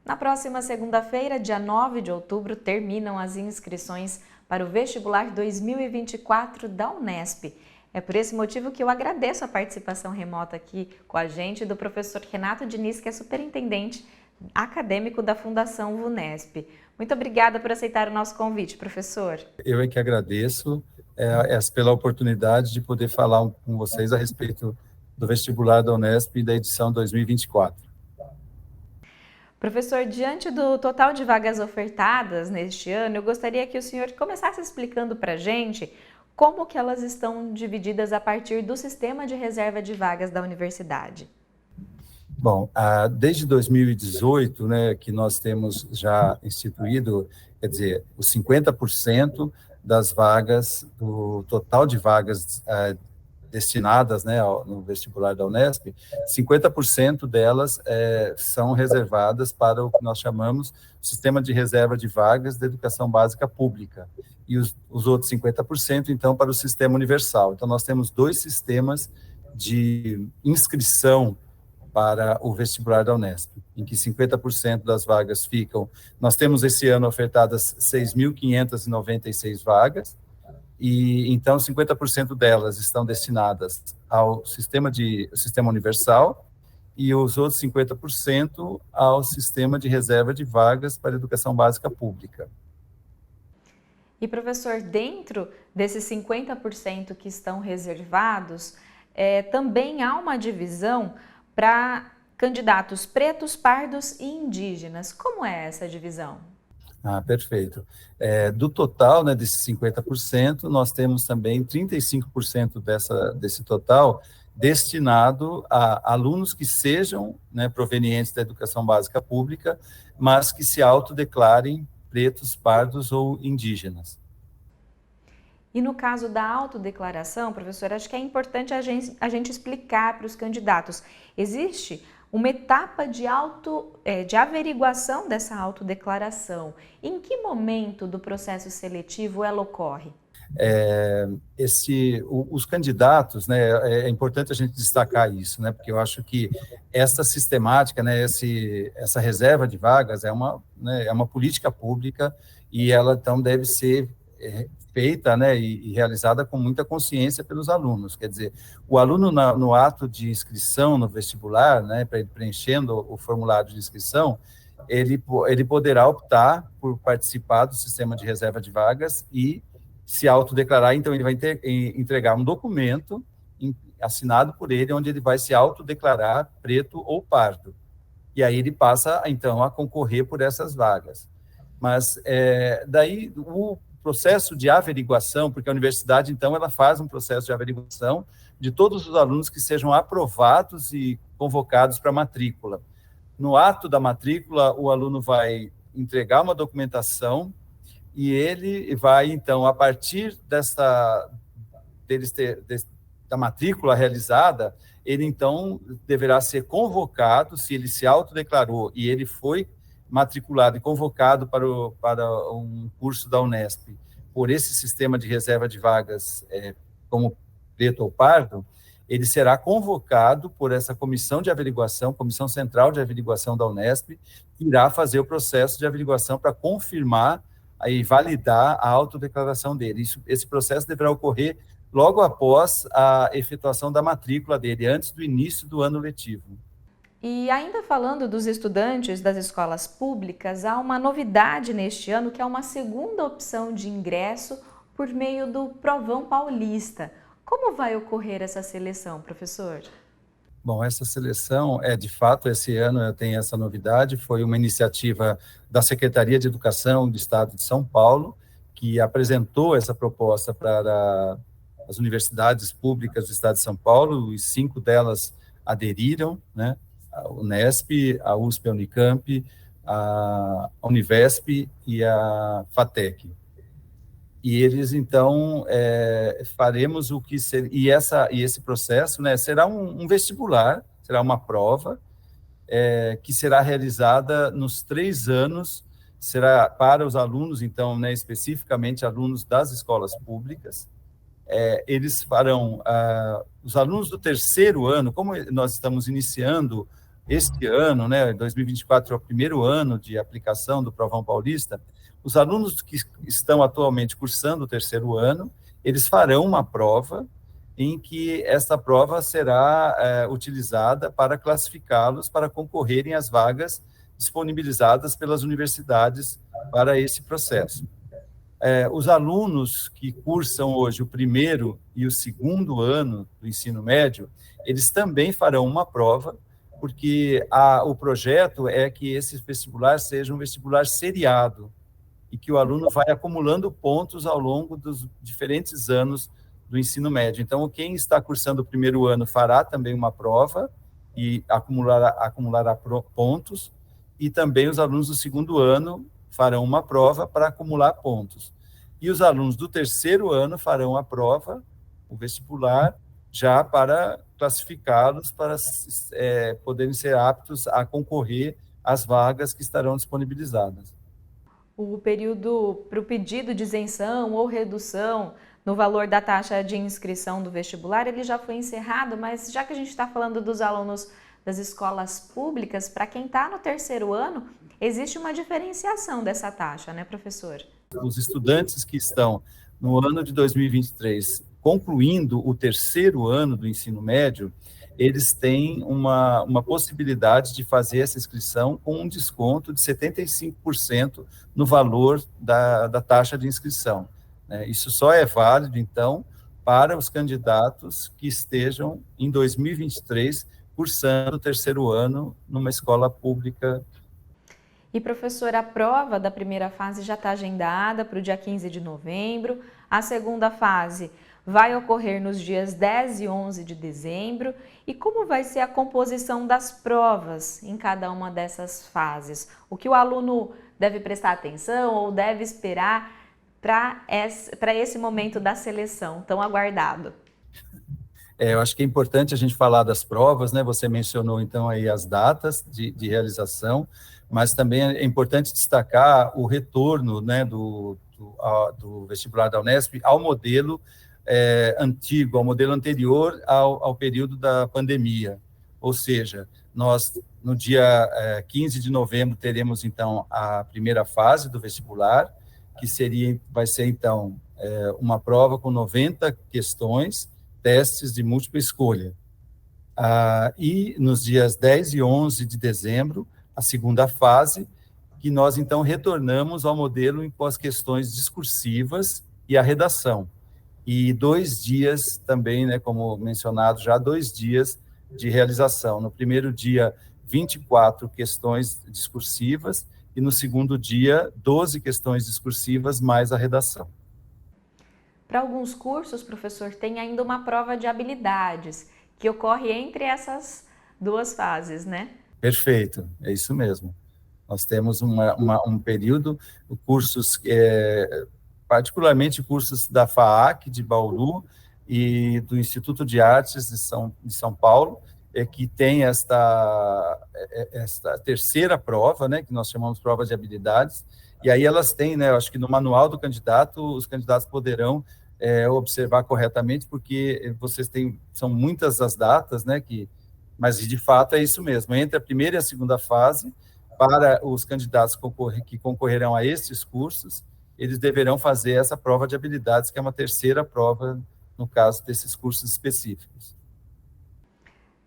Na próxima segunda-feira, dia 9 de outubro, terminam as inscrições para o vestibular 2024 da Unesp. É por esse motivo que eu agradeço a participação remota aqui com a gente do professor Renato Diniz, que é superintendente acadêmico da Fundação VUNESP. Muito obrigada por aceitar o nosso convite, professor. Eu é que agradeço pela oportunidade de poder falar com vocês a respeito do vestibular da Unesp da edição 2024. Professor, diante do total de vagas ofertadas neste ano, eu gostaria que o senhor começasse explicando para a gente como que elas estão divididas a partir do sistema de reserva de vagas da universidade. Bom, desde 2018, né, que nós temos já instituído, quer dizer, os 50% das vagas, do total de vagas destinadas, né, no vestibular da Unesp, 50% delas são reservadas para o que nós chamamos de sistema de reserva de vagas da educação básica pública, e os outros 50%, então, para o sistema universal. Então, nós temos dois sistemas de inscrição para o vestibular da Unesp, em que 50% das vagas ficam. Nós temos esse ano ofertadas 6.596 vagas, e então 50% delas estão destinadas ao sistema universal e os outros 50% ao sistema de reserva de vagas para a educação básica pública. E, professor, dentro desses 50% que estão reservados, também há uma divisão para candidatos pretos, pardos e indígenas. Como é essa divisão? Perfeito. Do total, né, desses 50%, nós temos também 35% desse total destinado a alunos que sejam, né, provenientes da educação básica pública, mas que se autodeclarem pretos, pardos ou indígenas. E no caso da autodeclaração, professor, acho que é importante a gente explicar para os candidatos. Existe uma etapa de averiguação dessa autodeclaração. Em que momento do processo seletivo ela ocorre? Os candidatos, né, é importante a gente destacar isso, né, porque eu acho que essa sistemática, né, essa reserva de vagas é uma política pública e ela, então, deve ser feita, né, e realizada com muita consciência pelos alunos. Quer dizer, o aluno no ato de inscrição no vestibular, né, preenchendo o formulário de inscrição, ele poderá optar por participar do sistema de reserva de vagas e se autodeclarar. Então ele vai entregar um documento assinado por ele, onde ele vai se autodeclarar preto ou pardo. E aí ele passa, então, a concorrer por essas vagas. Mas daí o processo de averiguação, porque a universidade, então, ela faz um processo de averiguação de todos os alunos que sejam aprovados e convocados para matrícula. No ato da matrícula, o aluno vai entregar uma documentação e ele vai, então, a partir da matrícula realizada, ele, então, deverá ser convocado, se ele se autodeclarou e ele foi matriculado e convocado para um curso da Unesp por esse sistema de reserva de vagas como preto ou pardo, ele será convocado por essa comissão de averiguação, Comissão Central de Averiguação da Unesp, que irá fazer o processo de averiguação para confirmar e validar a autodeclaração dele. Esse processo deverá ocorrer logo após a efetuação da matrícula dele, antes do início do ano letivo. E ainda falando dos estudantes das escolas públicas, há uma novidade neste ano, que é uma segunda opção de ingresso por meio do Provão Paulista. Como vai ocorrer essa seleção, professor? Bom, essa seleção, de fato, esse ano tem essa novidade, foi uma iniciativa da Secretaria de Educação do Estado de São Paulo, que apresentou essa proposta para as universidades públicas do Estado de São Paulo, e 5 delas aderiram, né? A Unesp, a USP, a Unicamp, a Univesp e a FATEC. E eles, então, faremos o que ser, e esse processo, né, será um vestibular, será uma prova que será realizada nos 3 anos, será para os alunos, então, né, especificamente alunos das escolas públicas. Eles farão, os alunos do 3º ano, como nós estamos iniciando este ano, né, 2024 é o primeiro ano de aplicação do Provão Paulista, os alunos que estão atualmente cursando o terceiro ano, eles farão uma prova em que esta prova será utilizada para classificá-los para concorrerem às vagas disponibilizadas pelas universidades para esse processo. Os alunos que cursam hoje o primeiro e o segundo ano do ensino médio, eles também farão uma prova, porque o projeto é que esse vestibular seja um vestibular seriado, e que o aluno vai acumulando pontos ao longo dos diferentes anos do ensino médio. Então, quem está cursando o primeiro ano fará também uma prova e acumulará pontos, e também os alunos do segundo ano farão uma prova para acumular pontos. E os alunos do terceiro ano farão a prova, o vestibular, já para classificá-los para poderem ser aptos a concorrer às vagas que estarão disponibilizadas. O período para o pedido de isenção ou redução no valor da taxa de inscrição do vestibular, ele já foi encerrado, mas já que a gente está falando dos alunos das escolas públicas, para quem está no terceiro ano, existe uma diferenciação dessa taxa, né, professor? Os estudantes que estão no ano de 2023, concluindo o terceiro ano do ensino médio, eles têm uma possibilidade de fazer essa inscrição com um desconto de 75% no valor da taxa de inscrição. Isso só é válido, então, para os candidatos que estejam em 2023 cursando o terceiro ano numa escola pública. E, professor, a prova da primeira fase já está agendada para o dia 15 de novembro, a segunda fase vai ocorrer nos dias 10 e 11 de dezembro. E como vai ser a composição das provas em cada uma dessas fases? O que o aluno deve prestar atenção ou deve esperar para esse momento da seleção tão aguardado? Eu acho que é importante a gente falar das provas, né? Você mencionou, então, aí as datas de realização, mas também é importante destacar o retorno, né, do vestibular da Unesp ao modelo antigo, ao modelo anterior ao período da pandemia. Ou seja, nós, no dia 15 de novembro, teremos, então, a primeira fase do vestibular, que vai ser, então, uma prova com 90 questões, testes de múltipla escolha. E nos dias 10 e 11 de dezembro, a segunda fase, que nós, então, retornamos ao modelo com as questões discursivas e a redação. E 2 dias também, né, como mencionado já, 2 dias de realização. No primeiro dia, 24 questões discursivas, e no segundo dia, 12 questões discursivas mais a redação. Para alguns cursos, professor, tem ainda uma prova de habilidades, que ocorre entre essas duas fases, né? Perfeito, é isso mesmo. Nós temos um período, cursos, particularmente cursos da FAAC de Bauru e do Instituto de Artes de São Paulo, que tem esta terceira prova, né, que nós chamamos de prova de habilidades, e aí elas têm, né, eu acho que no manual do candidato, os candidatos poderão observar corretamente, porque são muitas as datas, né, mas de fato é isso mesmo, entre a primeira e a segunda fase, para os candidatos que concorrerão a esses cursos, eles deverão fazer essa prova de habilidades, que é uma terceira prova, no caso desses cursos específicos.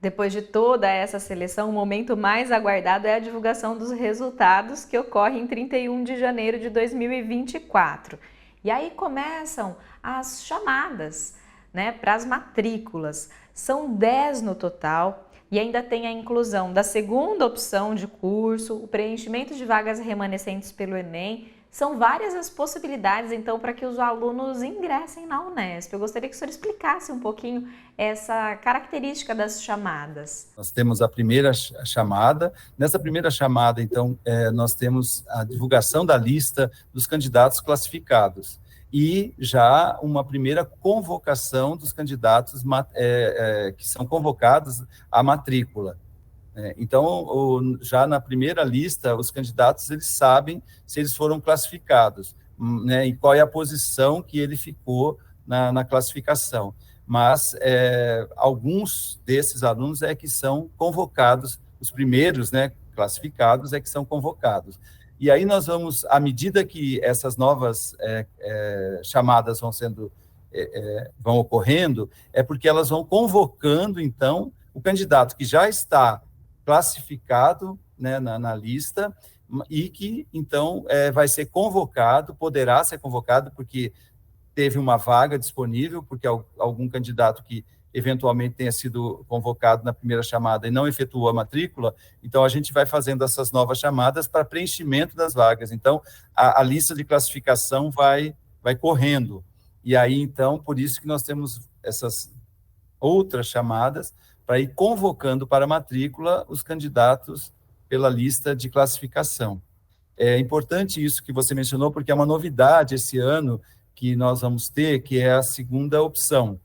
Depois de toda essa seleção, o momento mais aguardado é a divulgação dos resultados, que ocorre em 31 de janeiro de 2024. E aí começam as chamadas, né, para as matrículas. São 10 no total e ainda tem a inclusão da segunda opção de curso, o preenchimento de vagas remanescentes pelo Enem. São várias as possibilidades, então, para que os alunos ingressem na Unesp. Eu gostaria que o senhor explicasse um pouquinho essa característica das chamadas. Nós temos a primeira chamada. Nessa primeira chamada, então, nós temos a divulgação da lista dos candidatos classificados e já uma primeira convocação dos candidatos que são convocados à matrícula. Então, já na primeira lista, os candidatos, eles sabem se eles foram classificados, né, e qual é a posição que ele ficou na classificação. Mas alguns desses alunos que são convocados os primeiros, né, classificados é que são convocados. E aí nós vamos, à medida que essas novas chamadas vão ocorrendo, é porque elas vão convocando, então, o candidato que já está classificado, né, na lista, e que, então, vai ser convocado, poderá ser convocado, porque teve uma vaga disponível, porque algum candidato que eventualmente tenha sido convocado na primeira chamada e não efetuou a matrícula, então a gente vai fazendo essas novas chamadas para preenchimento das vagas. Então, a lista de classificação vai correndo. E aí, então, por isso que nós temos essas outras chamadas para ir convocando para a matrícula os candidatos pela lista de classificação. É importante isso que você mencionou, porque é uma novidade esse ano que nós vamos ter, que é a segunda opção.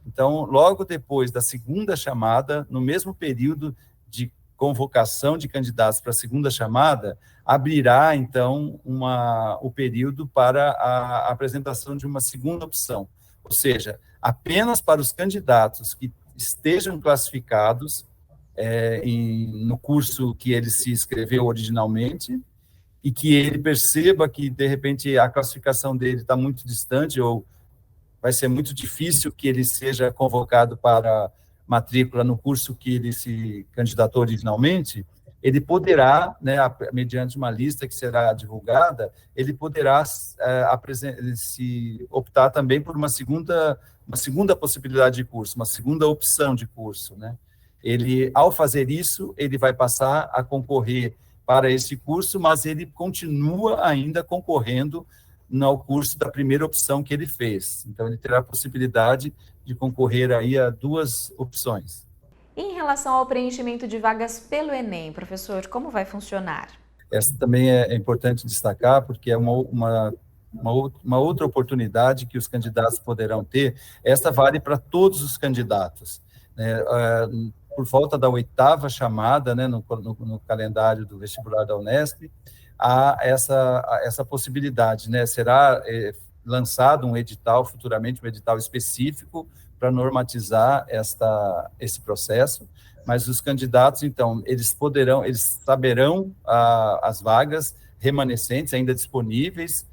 Então, logo depois da segunda chamada, no mesmo período de convocação de candidatos para a segunda chamada, abrirá, então, o período para a apresentação de uma segunda opção. Ou seja, apenas para os candidatos que estejam classificados no curso que ele se inscreveu originalmente, e que ele perceba que, de repente, a classificação dele está muito distante, ou vai ser muito difícil que ele seja convocado para matrícula no curso que ele se candidatou originalmente, ele poderá, né, mediante uma lista que será divulgada, ele poderá se optar também por uma segunda possibilidade de curso, uma segunda opção de curso, né? Ele, ao fazer isso, ele vai passar a concorrer para esse curso, mas ele continua ainda concorrendo no curso da primeira opção que ele fez. Então, ele terá a possibilidade de concorrer aí a duas opções. Em relação ao preenchimento de vagas pelo Enem, professor, como vai funcionar? Essa também é importante destacar, porque é uma outra oportunidade que os candidatos poderão ter. Esta vale para todos os candidatos, né? Por volta da 8ª chamada, né, no calendário do vestibular da Unesp, há essa possibilidade, né? Será lançado um edital, futuramente um edital específico para normatizar esse processo, mas os candidatos, então, eles saberão as vagas remanescentes ainda disponíveis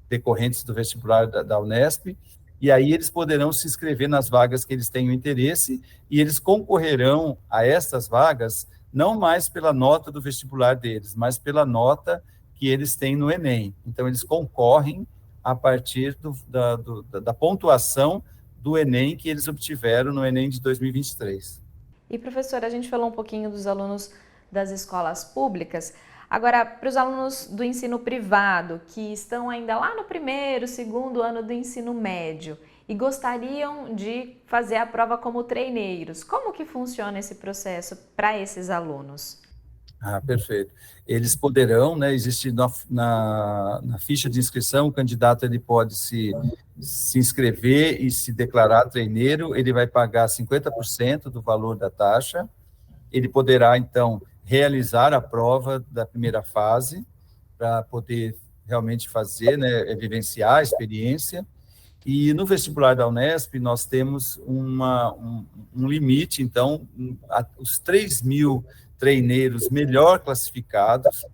decorrentes do vestibular da Unesp, e aí eles poderão se inscrever nas vagas que eles tenham interesse, e eles concorrerão a essas vagas não mais pela nota do vestibular deles, mas pela nota que eles têm no Enem. Então, eles concorrem a partir da pontuação do Enem que eles obtiveram no Enem de 2023. E, professora, a gente falou um pouquinho dos alunos das escolas públicas. Agora, para os alunos do ensino privado, que estão ainda lá no primeiro, segundo ano do ensino médio e gostariam de fazer a prova como treineiros, como que funciona esse processo para esses alunos? Perfeito. Eles poderão, né, existe na ficha de inscrição, o candidato ele pode se inscrever e se declarar treineiro, ele vai pagar 50% do valor da taxa, ele poderá, então, realizar a prova da primeira fase, para poder realmente fazer, né, vivenciar a experiência, e no vestibular da Unesp nós temos um limite, então, os 3.000 treineiros melhor classificados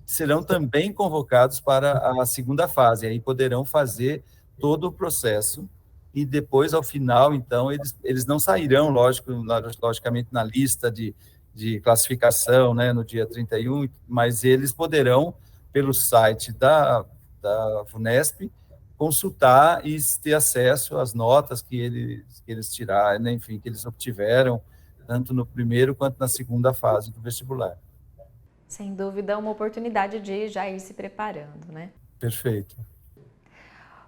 serão também convocados para a segunda fase, aí poderão fazer todo o processo, e depois, ao final, então, eles não sairão, logicamente, na lista de classificação, né, no dia 31, mas eles poderão, pelo site da Unesp, consultar e ter acesso às notas que eles tiraram, né, enfim, que eles obtiveram, tanto no primeiro quanto na segunda fase do vestibular. Sem dúvida, é uma oportunidade de já ir se preparando, né? Perfeito.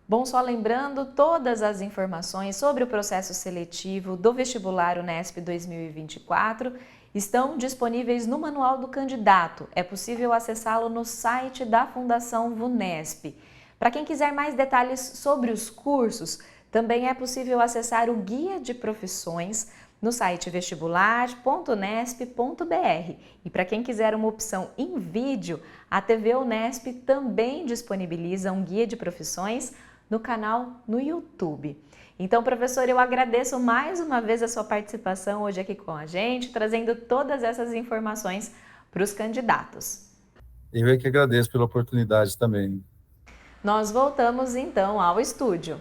Bom, só lembrando, todas as informações sobre o processo seletivo do vestibular Unesp 2024 estão disponíveis no Manual do Candidato. É possível acessá-lo no site da Fundação VUNESP. Para quem quiser mais detalhes sobre os cursos, também é possível acessar o Guia de Profissões no site vestibular.unesp.br. E para quem quiser uma opção em vídeo, a TV Unesp também disponibiliza um Guia de Profissões no canal no YouTube. Então, professor, eu agradeço mais uma vez a sua participação hoje aqui com a gente, trazendo todas essas informações para os candidatos. Eu é que agradeço pela oportunidade também. Nós voltamos então ao estúdio.